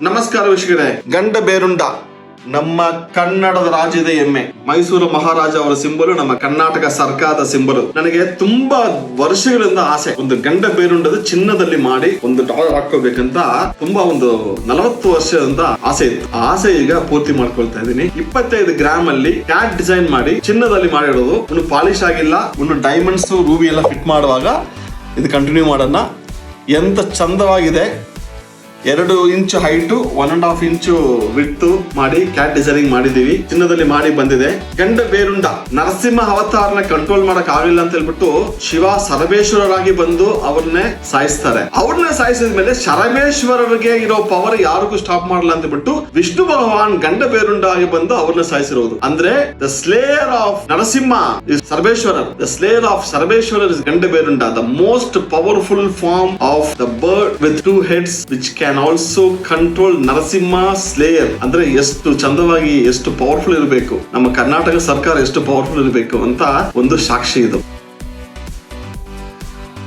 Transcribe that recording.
ನಮಸ್ಕಾರ ವೀಕ್ಷಕರೇ. ಗಂಡ ಬೇರುಂಡ ನಮ್ಮ ಕನ್ನಡದ ರಾಜ್ಯದ ಹೆಮ್ಮೆ. ಮೈಸೂರು ಮಹಾರಾಜ ಅವರ ಸಿಂಬಲು, ನಮ್ಮ ಕರ್ನಾಟಕ ಸರ್ಕಾರದ ಸಿಂಬಲು. ನನಗೆ ತುಂಬಾ ವರ್ಷಗಳಿಂದ ಆಸೆ, ಒಂದು ಗಂಡ ಬೇರುಂಡದ ಚಿನ್ನದಲ್ಲಿ ಮಾಡಿ ಒಂದು ಡಾಲರ್ ಹಾಕೋಬೇಕಂತ ತುಂಬಾ ಒಂದು 40 ವರ್ಷದಿಂದ ಆಸೆ ಇತ್ತು. ಆ ಆಸೆ ಈಗ ಪೂರ್ತಿ ಮಾಡ್ಕೊಳ್ತಾ ಇದ್ದೀನಿ. 25 ಗ್ರಾಮ್ ಅಲ್ಲಿ ಕ್ಯಾಟ್ ಡಿಸೈನ್ ಮಾಡಿ ಚಿನ್ನದಲ್ಲಿ ಮಾಡಿರೋದು. ಇನ್ನು ಪಾಲಿಶ್ ಆಗಿಲ್ಲ, ಇನ್ನು ಡೈಮಂಡ್ಸ್ ರೂಬಿ ಎಲ್ಲ ಫಿಟ್ ಮಾಡುವಾಗ ಇದು ಕಂಟಿನ್ಯೂ ಮಾಡೋಣ. ಎಂತ ಚಂದವಾಗಿದೆ. 2 ಇಂಚು ಹೈಟು, 1.5 ಇಂಚು ವಿಡ್ತ್ ಮಾಡಿ ಕ್ಯಾಟ್ ಡಿಸೈನಿಂಗ್ ಮಾಡಿದೀವಿ. ಚಿನ್ನದಲ್ಲಿ ಮಾಡಿ ಬಂದಿದೆ. ಗಂಡ ಬೇರುಂಡ ನರಸಿಂಹ ಅವತಾರನ ಕಂಟ್ರೋಲ್ ಮಾಡಕ್ ಆಗಿಲ್ಲ ಅಂತ ಹೇಳ್ಬಿಟ್ಟು ಶಿವ ಸರ್ವೇಶ್ವರರಾಗಿ ಬಂದು ಅವ್ರನ್ನೇ ಸಾಯಿಸ್ತಾರೆ. ಅವ್ರನ್ನ ಸಾಯಿಸಿದ ಮೇಲೆ ಸರ್ವೇಶ್ವರರಿಗೆ ಇರೋ ಪವರ್ ಯಾರಿಗೂ ಸ್ಟಾಪ್ ಮಾಡಲ್ಲ ಅಂತ ಬಿಟ್ಟು ವಿಷ್ಣು ಭಗವಾನ್ ಗಂಡ ಬೇರುಂಡ ಆಗಿ ಬಂದು ಅವ್ರನ್ನ ಸಾಯಿಸಿರೋದು. ಅಂದ್ರೆ the slayer of Narasimha is Sarveshwara. The slayer of Sarveshwara is Ganda Bherunda, the most powerful form of the bird with 2 heads which can also control Narasimha slayer. ಅಂದ್ರೆ ಎಷ್ಟು ಚಂದವಾಗಿ, ಎಷ್ಟು ಪವರ್ಫುಲ್ ಇರಬೇಕು, ನಮ್ಮ ಕರ್ನಾಟಕ ಸರ್ಕಾರ ಎಷ್ಟು ಪವರ್ಫುಲ್ ಇರಬೇಕು ಅಂತ ಒಂದು ಸಾಕ್ಷಿ ಇದು.